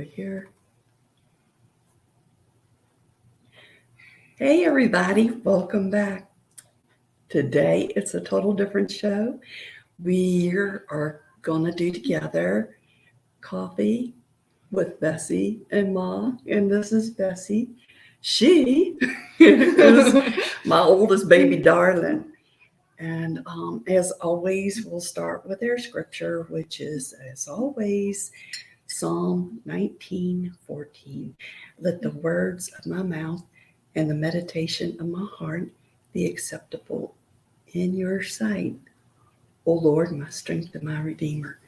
over here. Hey everybody, welcome back. Today it's a total different show. We are gonna do together coffee with Bessie and Ma, and this is Bessie. She is my oldest baby darling. And as always, we'll start with our scripture, which is, as always, Psalm 19:14. Let the words of my mouth and the meditation of my heart be acceptable in your sight, O Lord, my strength and my redeemer.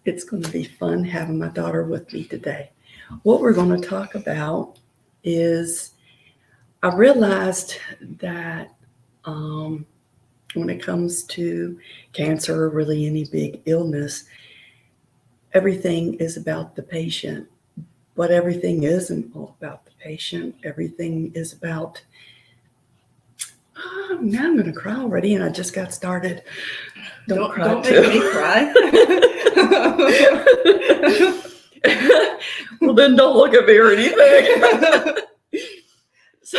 It's going to be fun having my daughter with me today. What we're going to talk about is, I realized that when it comes to cancer or really any big illness, everything is about the patient, but everything isn't all about the patient. Everything is about, now I'm going to cry already, and I just got started. Don't cry don't too. Make me cry. Well, then don't look at me or anything. So,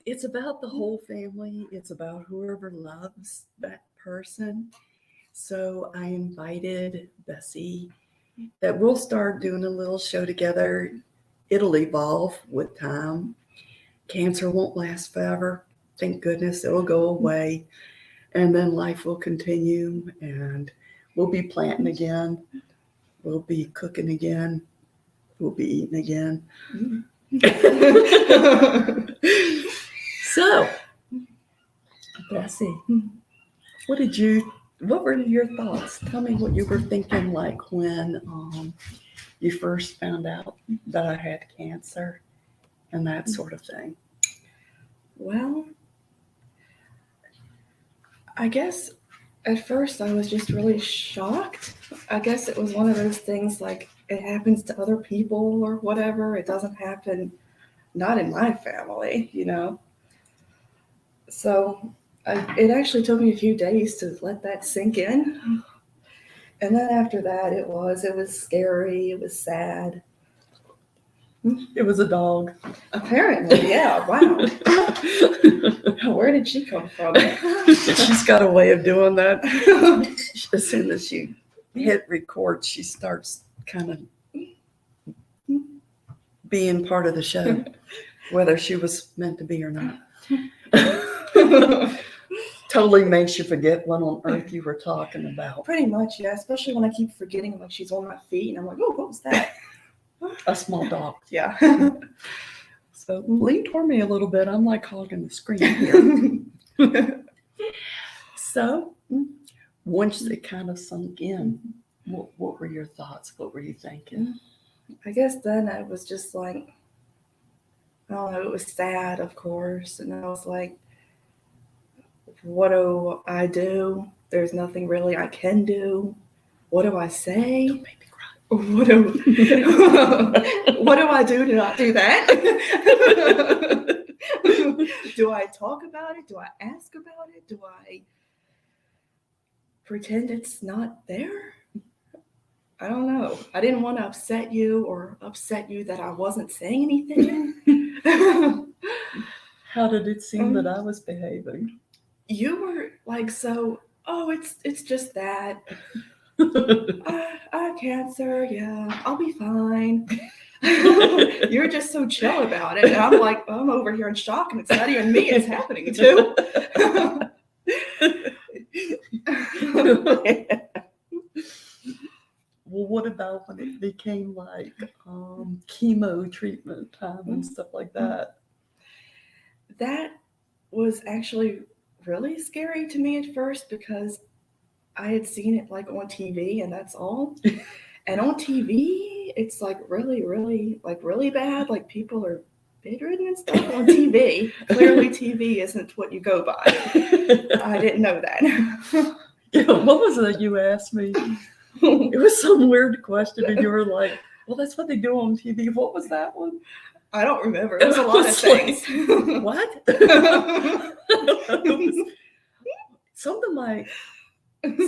it's about the whole family. It's about whoever loves that person. So I invited Bessie that we'll start doing a little show together. It'll evolve with time. Cancer won't last forever. Thank goodness it'll go away. And then life will continue, and we'll be planting again. We'll be cooking again. We'll be eating again. So, Bessie, what were your thoughts? Tell me what you were thinking like when you first found out that I had cancer and that sort of thing. Well, I guess at first I was just really shocked. I guess it was one of those things like it happens to other people or whatever. It doesn't happen, not in my family, So it actually took me a few days to let that sink in. And then after that, it was scary. It was sad. It was a dog. Apparently, yeah. Wow. Where did she come from? She's got a way of doing that. As soon as you hit record, she starts kind of being part of the show, whether she was meant to be or not. Totally makes you forget what on earth you were talking about. Pretty much, yeah. Especially when I keep forgetting, like she's on my feet, and I'm like, oh, what was that? A small dog. Yeah. So lean toward me a little bit. I'm like hogging the screen here. So once it kind of sunk in, what were your thoughts? What were you thinking? I guess then I was just like, I don't know, it was sad, of course. And I was like, what do I do? There's nothing really I can do. What do I say? Don't make me cry. What do I do to not do that? Do I talk about it? Do I ask about it? Do I pretend it's not there? I don't know. I didn't want to upset you that I wasn't saying anything. How did it seem that I was behaving? You were like, it's just that. I have cancer, yeah, I'll be fine. You're just so chill about it. And I'm like, I'm over here in shock, and it's not even me, it's happening too. Well, what about when it became like chemo treatment time and stuff like that? That was actually really scary to me at first because I had seen it like on TV, and that's all. And on TV, it's like really, really, like really bad. Like people are bedridden and stuff on TV. Clearly, TV isn't what you go by. I didn't know that. Yeah, what was it you asked me? It was some weird question, and you were like, well, that's what they do on TV. What was that one? I don't remember. It was a lot of things. What? It was something like,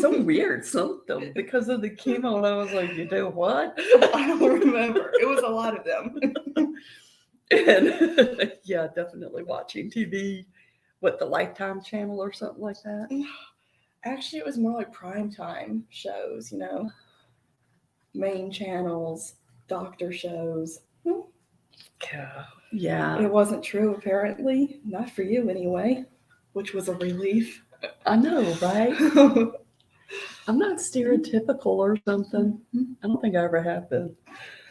some weird symptom because of the chemo. And I was like, you do what? I don't remember. It was a lot of them. And yeah, definitely watching TV, what, the Lifetime channel or something like that. Actually, it was more like primetime shows, you know, main channels, doctor shows. Yeah, It wasn't true, apparently. Not for you, anyway, which was a relief. I know, right? I'm not stereotypical or something. I don't think I ever have been.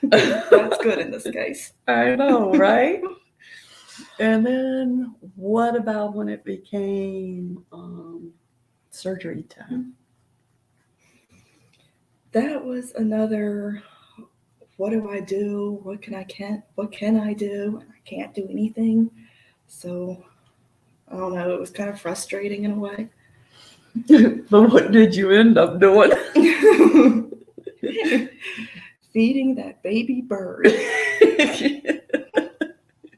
That's good in this case. I know, right? And then what about when it became surgery time? That was another, what do I do? What can I do? I can't do anything. So I don't know, it was kind of frustrating in a way. But what did you end up doing? Feeding that baby bird.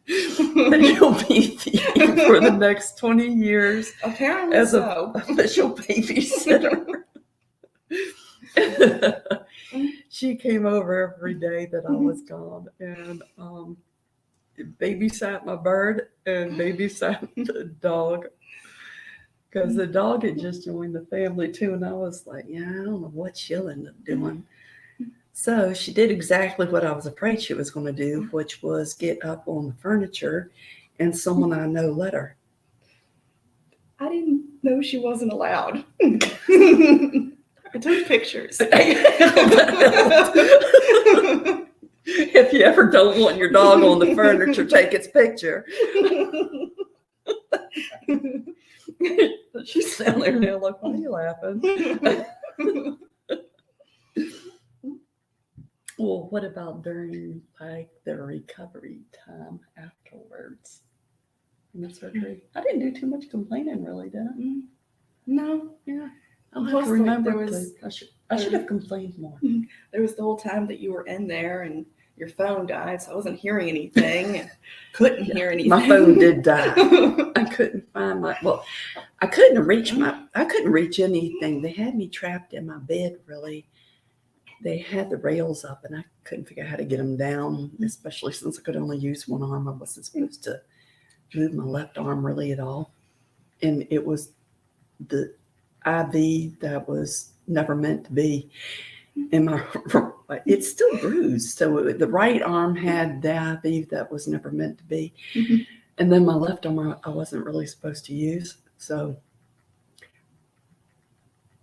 That you'll be feeding for the next 20 years Apparently as so. an official babysitter. She came over every day that I was gone and babysat my bird and babysat the dog. Because the dog had just joined the family too, and I was like, yeah, I don't know what she'll end up doing. So she did exactly what I was afraid she was going to do, which was get up on the furniture, and someone I know let her. I didn't know she wasn't allowed. I took pictures. If you ever don't want your dog on the furniture, take its picture. She's standing there now like, why are you laughing? Well, what about during like the recovery time afterwards from the surgery? I didn't do too much complaining, really, did I? No. Yeah. I'll have Plus, to like, remember. there was- I should have complained more. There was the whole time that you were in there and your phone died, so I wasn't hearing anything and couldn't hear anything. My phone did die. I couldn't find I couldn't reach anything. They had me trapped in my bed, really. They had the rails up and I couldn't figure out how to get them down, especially since I could only use one arm. I wasn't supposed to move my left arm really at all. And it was the IV that was never meant to be. And it's still bruised. So the right arm had the IV that was never meant to be. Mm-hmm. And then my left arm I wasn't really supposed to use. So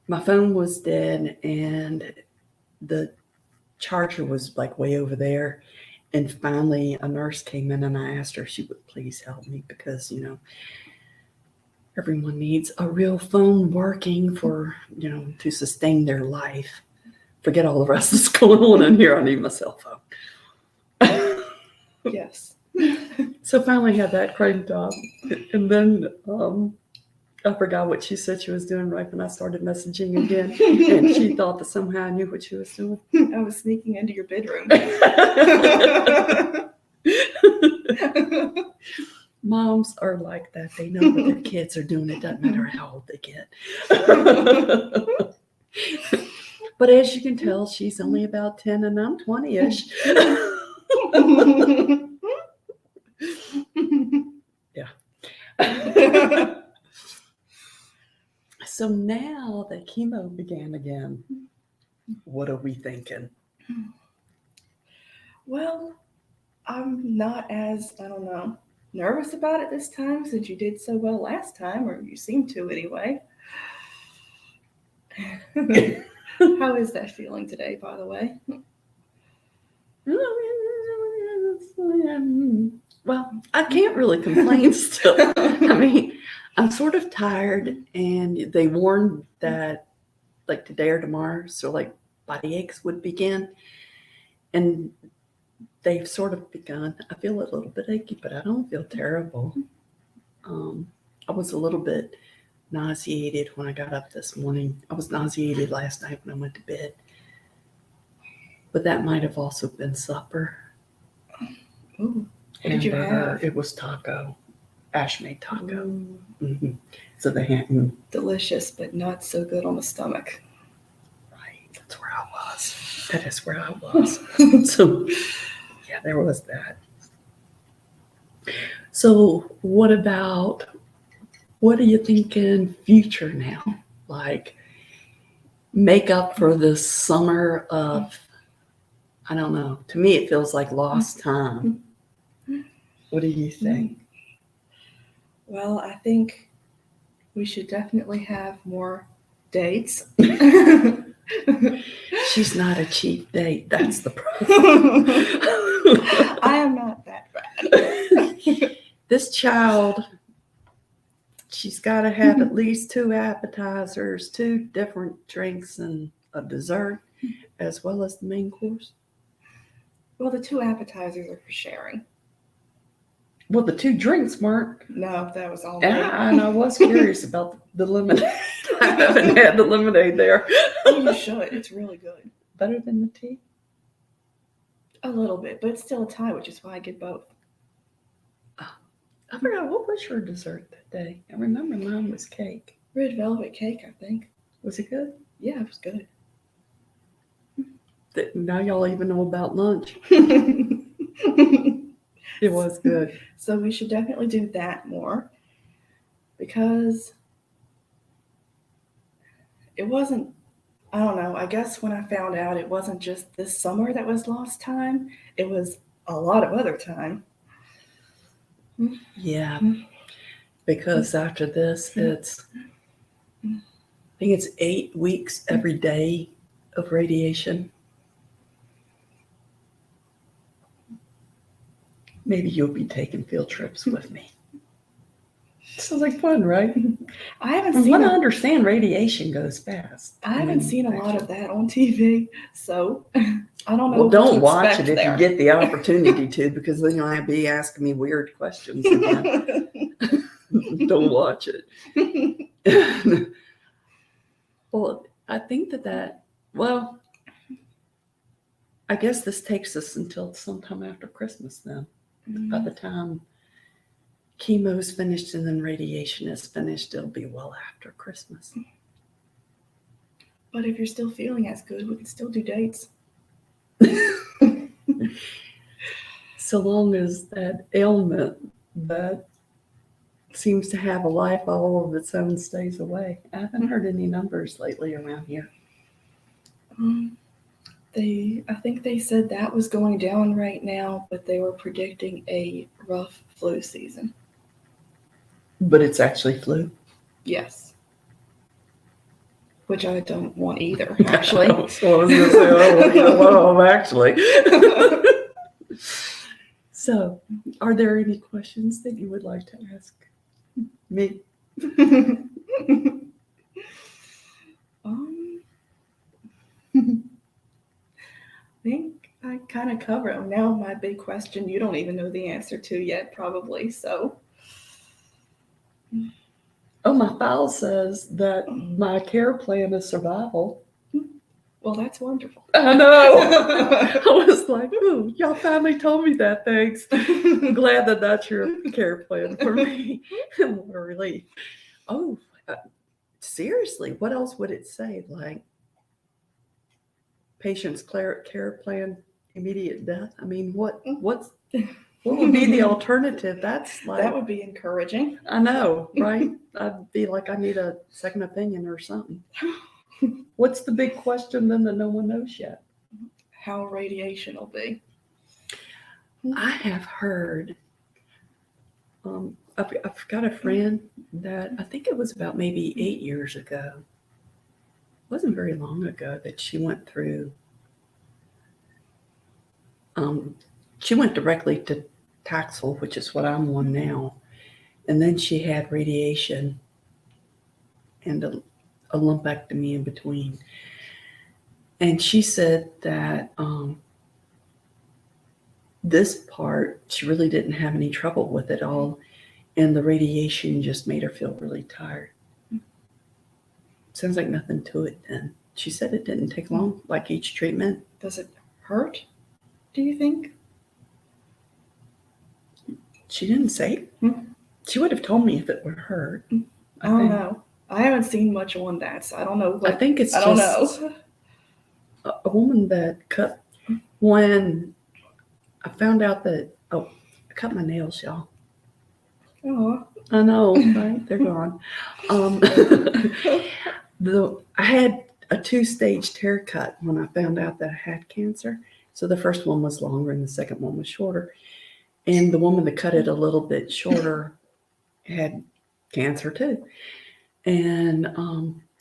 my phone was dead and the charger was like way over there. And finally a nurse came in and I asked her if she would please help me because, you know, everyone needs a real phone working for, you know, to sustain their life. Forget all the rest that's going on in here. I need my cell phone. Yes. So finally had that cranked up. And then I forgot what she said she was doing right when I started messaging again. And she thought that somehow I knew what she was doing. I was sneaking into your bedroom. Moms are like that. They know what their kids are doing. It doesn't matter how old they get. But as you can tell, she's only about 10 and I'm 20-ish. Yeah. So now that chemo began again, what are we thinking? Well, I'm not as, I don't know, nervous about it this time since you did so well last time, or you seemed to anyway. How is that feeling today, by the way? Well, I can't really complain still. I mean, I'm sort of tired, and they warned that like today or tomorrow, so like body aches would begin. And they've sort of begun. I feel a little bit achy, but I don't feel terrible. I was a little bit nauseated when I got up this morning. I was nauseated last night when I went to bed. But that might have also been supper. Ooh, what did you Hamburger. have? It was taco. Ash-made taco. Ooh, Mm-hmm. So the ham, delicious, but not so good on the stomach. right? That's where I was. That is where I was. So yeah, there was that. So what are you thinking future now? Like make up for the summer of, I don't know. To me, it feels like lost time. What do you think? Well, I think we should definitely have more dates. She's not a cheap date. That's the problem. I am not that bad. This child, she's got to have at least 2 appetizers, 2 different drinks, and a dessert, as well as the main course. Well, the 2 appetizers are for sharing. Well, the 2 drinks weren't. No, that was all me. Yeah, and I was curious about the lemonade. I haven't had the lemonade there. Oh, you should. It's really good. Better than the tea? A little bit, but it's still a tie, which is why I get both. I forgot, what was your dessert that day? I remember mine was cake. Red velvet cake, I think. Was it good? Yeah, it was good. Now y'all even know about lunch. It was good. So we should definitely do that more, because it wasn't, I don't know, I guess when I found out it wasn't just this summer that was lost time, it was a lot of other time. Yeah, because after this, I think it's 8 weeks every day of radiation. Maybe you'll be taking field trips with me. Sounds like fun, right? I haven't From seen what I a, understand, radiation goes fast. I haven't seen a lot of that on TV, so I don't know. Well, what don't to watch expect it if there. you get the opportunity to, because then you'll be asking me weird questions again. Don't watch it. Well, I think well, I guess this takes us until sometime after Christmas then. By the time chemo's finished and then radiation is finished, it'll be well after Christmas. But if you're still feeling as good, we can still do dates. So long as that ailment that seems to have a life all of its own stays away. I haven't heard any numbers lately around here. I think they said that was going down right now, but they were predicting a rough flu season. But it's actually flu. Yes. Which I don't want either, actually. So I was going to say, oh, actually. So, are there any questions that you would like to ask me? I think I kind of covered them. Now my big question you don't even know the answer to yet, probably. So. Oh, my file says that my care plan is survival. Well, that's wonderful. I know. I was like, ooh, y'all finally told me that. Thanks. I'm glad that that's your care plan for me. What a relief. Oh, seriously, what else would it say? Like, patient's care plan, immediate death? I mean, what would be the alternative? That's like, that would be encouraging. I know, right? I'd be like, I need a second opinion or something. What's the big question then that no one knows yet? How radiation will be. I have heard, I've got a friend that I think it was about maybe 8 years ago. It wasn't very long ago that she went through, she went directly to Taxel, which is what I'm on now. And then she had radiation and a lumpectomy in between. And she said that this part, she really didn't have any trouble with it all. And the radiation just made her feel really tired. Sounds like nothing to it then. She said it didn't take long, like each treatment. Does it hurt, do you think? She didn't say. She would have told me if it would hurt. I don't think. know. I haven't seen much on that, so I don't know. I think it's I don't just know. a woman that cut, when I found out that, I cut my nails, y'all. Oh. I know, right? They're gone. I had a 2-staged haircut when I found out that I had cancer. So the first one was longer and the second one was shorter. And the woman that cut it a little bit shorter had cancer too. And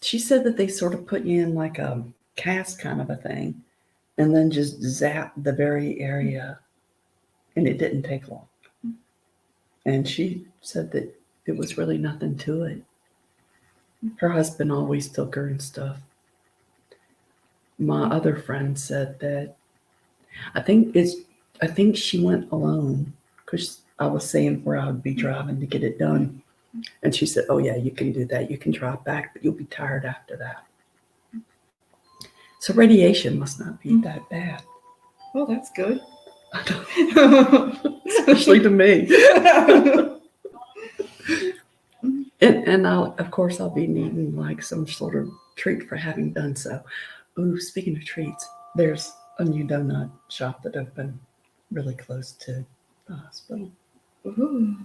she said that they sort of put you in like a cast kind of a thing and then just zap the very area. And it didn't take long. And she said that it was really nothing to it. Her husband always took her and stuff. My other friend said that I think she went alone because I was saying where I would be driving to get it done. And she said, oh yeah, you can do that. You can drive back, but you'll be tired after that. So radiation must not be that bad. Well, that's good. Especially to me. And of course I'll be needing like some sort of treat for having done so. Ooh, speaking of treats, there's a new donut shop that opened really close to the hospital. Ooh.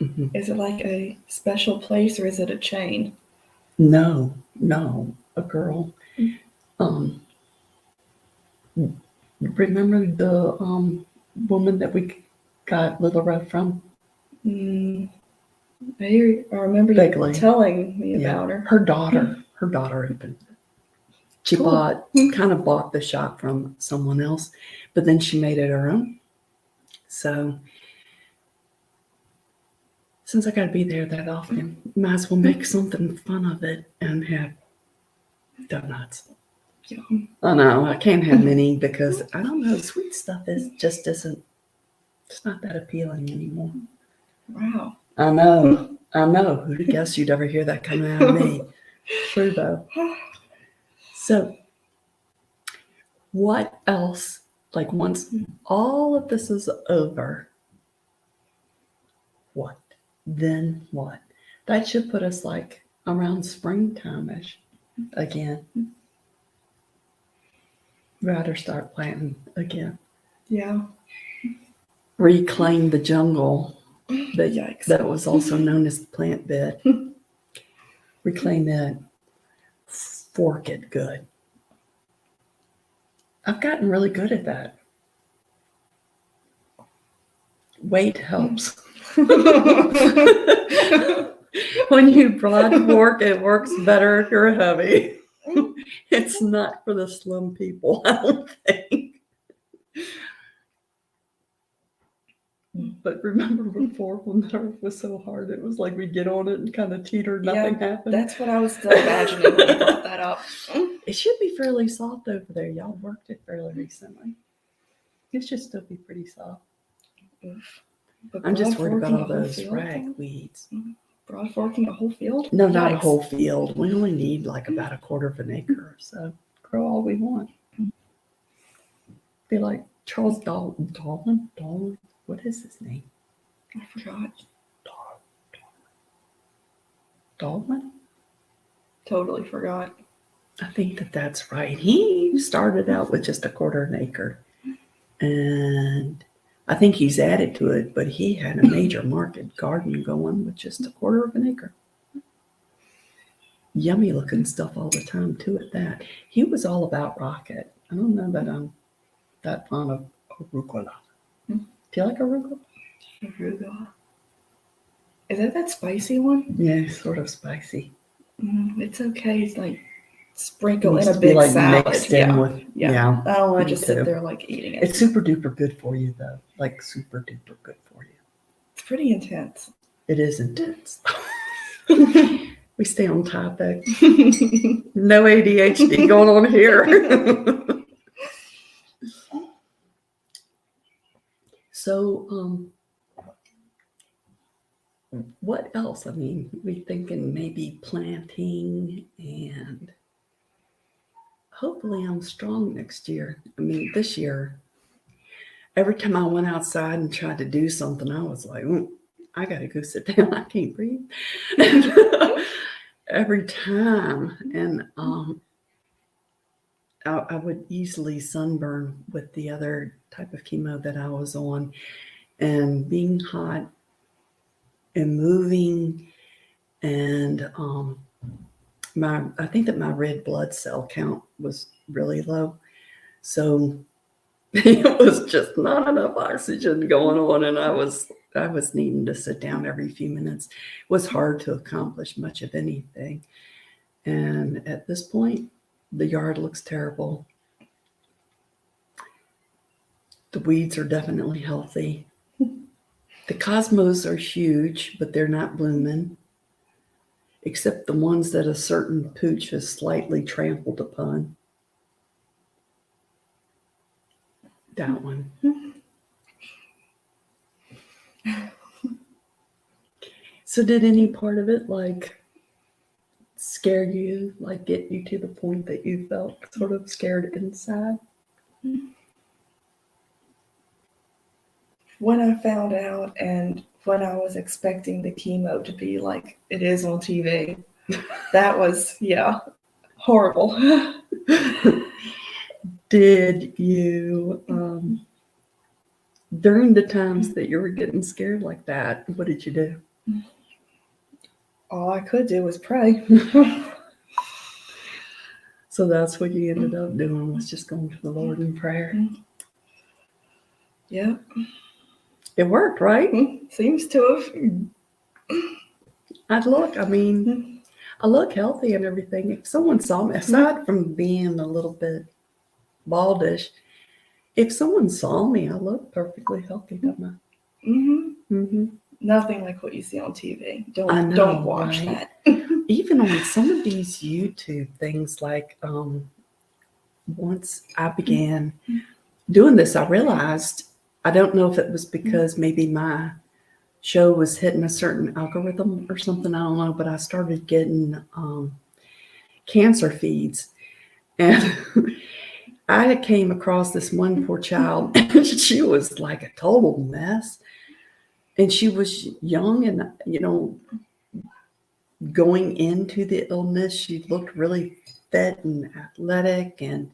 Mm-hmm. Is it like a special place or is it a chain? No, a girl. Remember the woman that we got Little Red from? I remember you telling me about her. Her daughter opened it. She bought the shop from someone else, but then she made it her own. So since I got to be there that often, might as well make something fun of it and have donuts. Yum. I know I can't have many because I don't know, sweet stuff isn't. It's not that appealing anymore. Wow. I know. Who'd have guessed you'd ever hear that coming out of me? True though. So, what else? Like once all of this is over, what? Then what? That should put us like around springtime-ish again. Rather start planting again. Yeah. Reclaim the jungle Yikes. that was also known as the plant bed. Reclaim that. Fork it good. I've gotten really good at that. Weight helps. When you broad fork, it works better if you're heavy. It's not for the slim people, I don't think. But remember before when the earth was so hard, it was like we'd get on it and kind of teeter, nothing happened. That's what I was still imagining when you brought that up. It should be fairly soft over there. Y'all worked it fairly recently. It should still be pretty soft. I'm just worried about all those ragweeds. Broad forking a whole field? No, not a whole field. We only need like about 1/4 of an acre or so. Grow all we want. Be like Charles Darwin. What is his name? I forgot. Darwin? Totally forgot. I think that's right. He started out with just 1/4 of an acre. And I think he's added to it, but he had a major market garden going with just 1/4 of an acre. Yummy looking stuff all the time too at that. He was all about rocket. I don't know that I'm that fond of arugula. Do you like arugula? Arugula. Is that spicy one? Yeah, sort of spicy. It's okay. It's like sprinkle It in a big like salad. Mixed in with, I don't want to me just sit too. there like eating it. It's super duper good for you though. Like super duper good for you. It's pretty intense. It is intense. We stay on topic. No ADHD going on here. So, what else? I mean, we're thinking maybe planting, and hopefully I'm strong next year. I mean, this year, every time I went outside and tried to do something, I was like, I got to go sit down. I can't breathe. Every time. And I would easily sunburn with the other type of chemo that I was on. And being hot and moving, and I think that my red blood cell count was really low. So it was just not enough oxygen going on, and I was needing to sit down every few minutes. It was hard to accomplish much of anything. And at this point, the yard looks terrible. The weeds are definitely healthy. The cosmos are huge, but they're not blooming, except the ones that a certain pooch has slightly trampled upon. That one. So did any part of it scare you, get you to the point that you felt sort of scared inside? When I found out and when I was expecting the chemo to be like it is on TV, that was, horrible. Did you, during the times that you were getting scared like that, what did you do? All I could do was pray. So that's what you ended up doing, was just going to the Lord in prayer. Yeah. It worked, right? Seems to have. I look healthy and everything. If someone saw me, aside from being a little bit baldish, if someone saw me, I look perfectly healthy, don't I? Nothing like what you see on TV. I know, don't watch right? that. Even on some of these YouTube things, once I began doing this, I realized, I don't know if it was because maybe my show was hitting a certain algorithm or something, I don't know, but I started getting cancer feeds. And I came across this one poor child, and she was like a total mess. And she was young and, going into the illness, she looked really fit and athletic. And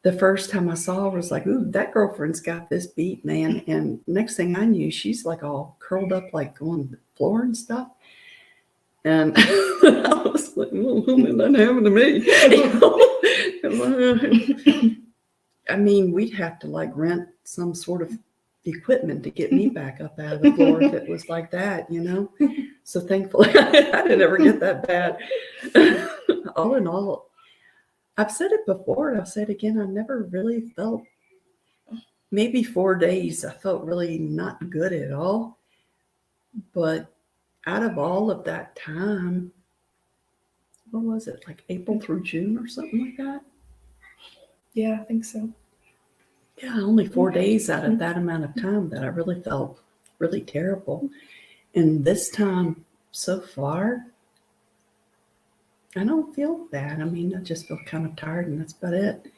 the first time I saw her, I was like, ooh, that girlfriend's got this beat, man. And next thing I knew, she's like all curled up, like on the floor and stuff. And I was like, well, when did that happen to me? I mean, we'd have to rent some sort of equipment to get me back up out of the floor if it was like that, So thankfully, I didn't ever get that bad. All in all, I've said it before and I'll say it again, I never really felt, maybe 4 days, I felt really not good at all. But out of all of that time, what was it, like April through June or something like that? Yeah, I think so. Yeah, only 4 days out of that amount of time that I really felt really terrible. And this time so far, I don't feel bad. I mean, I just feel kind of tired, and that's about it.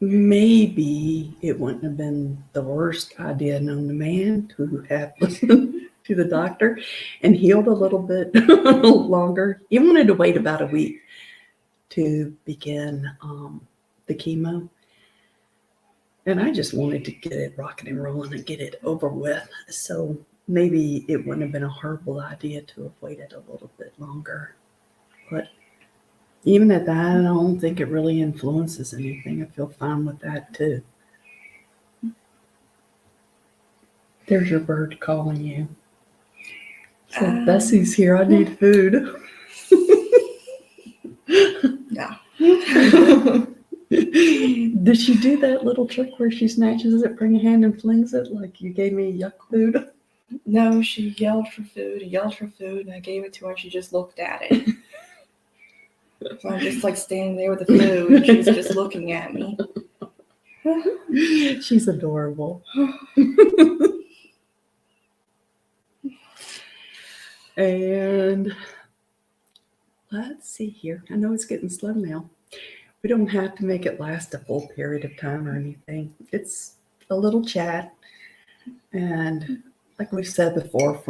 Maybe it wouldn't have been the worst idea known to man to have listened to the doctor and healed a little bit longer. He wanted to wait about a week to begin the chemo. And I just wanted to get it rocking and rolling and get it over with. So maybe it wouldn't have been a horrible idea to have waited a little bit longer. But even at that, I don't think it really influences anything. I feel fine with that too. There's your bird calling you. So Bessie's here. I need food. Yeah. Did she do that little trick where she snatches it, brings a hand and flings it like you gave me yuck food? No, she yelled for food and I gave it to her and she just looked at it. So I'm just standing there with the food and she's just looking at me. She's adorable. And let's see here. I know it's getting slow now. We don't have to make it last a full period of time or anything. It's a little chat. And like we've said before,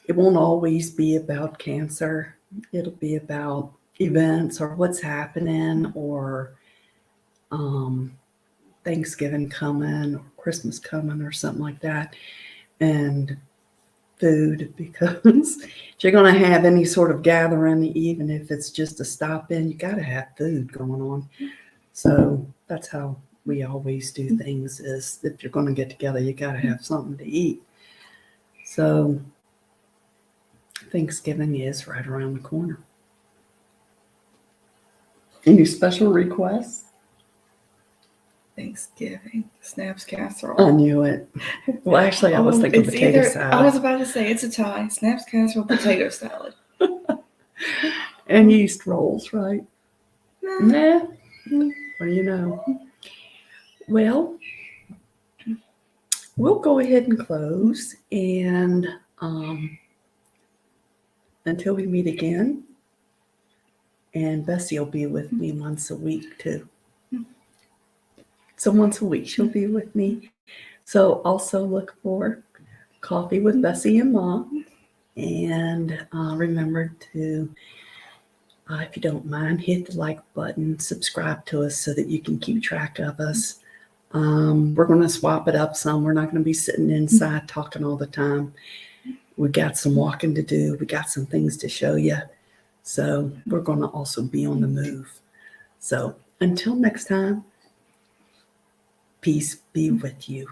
it won't always be about cancer. It'll be about events or what's happening, or Thanksgiving coming or Christmas coming or something like that. And food, because if you're going to have any sort of gathering, even if it's just a stop in, you got to have food going on. So that's how we always do things, is if you're going to get together, you got to have something to eat. So Thanksgiving is right around the corner. Any special requests? Thanksgiving, snaps I casserole. knew it. Well, actually, I was thinking It's potato either, salad. I was about to say it's a tie. Snaps casserole, potato salad. And yeast rolls, right? Nah. Nah. What do you know? Well, we'll go ahead and close, and until we meet again, and Bessie will be with me once a week too. So once a week she'll be with me. So also look for Coffee with Bessie and Mom, and remember to, if you don't mind, hit the like button, subscribe to us so that you can keep track of us. We're going to swap it up some. We're not going to be sitting inside talking all the time. We got some walking to do. We got some things to show you. So we're going to also be on the move. So until next time, peace be with you.